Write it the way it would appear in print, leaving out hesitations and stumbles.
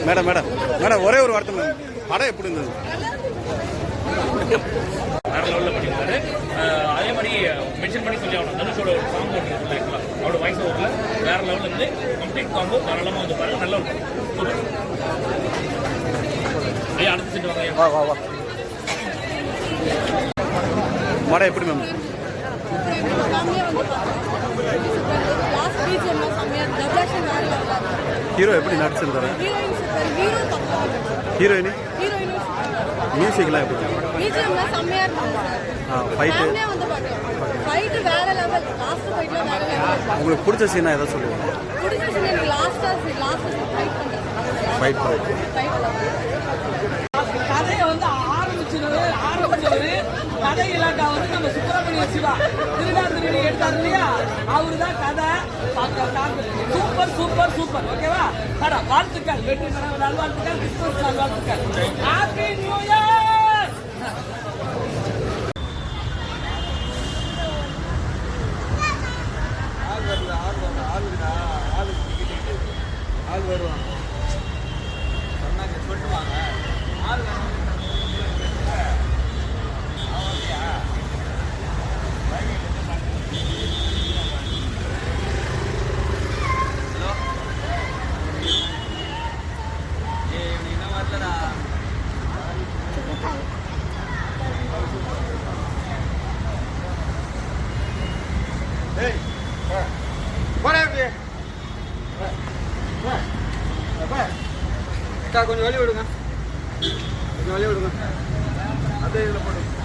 Madam madam madam ஒரே ஒரு வார்த்தை மேம், படம் எப்படி இருந்தது? வேற லெவலில் பண்ணியிருக்காரு. அதே மாதிரி மென்ஷன் பண்ணி சொல்லி ஆகணும், தனுஷோட ஒரு சாங் ஒன்று இருக்குல்ல, அவரோட வாய்ஸ் ஓவரில் வேற லெவலில் இருந்து கம்ப்ளீட் காம்போ தாராளமாக வந்து பாருங்க, நல்லா இருக்கும். சூப்பர். ஐயா அடுத்து சென்று வாங்க. வா வா வா. படம் எப்படி மேம்? ஹீரோ எப்படி நடிச்சிருந்தாரு? ஹீரோயினி மியூசிக்லாம் எப்படி? உங்களுக்கு பிடிச்ச சீனா எதாவது சொல்லுவாங்க? கதையை வந்து ஆரம்பிச்சவரு கதை இலாக்கா வந்து நம்ம சுப்பிரமணிய சிவா திருடி எடுத்தாரு இல்லையா, அவரு தான் கதை. Super super super. ஓகேவா? படம் வாழ்த்துக்கள், வெற்றி பெற நல்வாழ்த்துக்கள், கிறிஸ்துமஸ் நல்வாழ்த்துக்கள், ஹாப்பி நியூ இயர். ஆள் வருவாங்க சொன்னாங்க, சொல்லுவாங்க ஆள் கொஞ்சம் வழி விடுங்க, கொஞ்சம் வழி விடுங்க, அதே இதில் போடுங்க.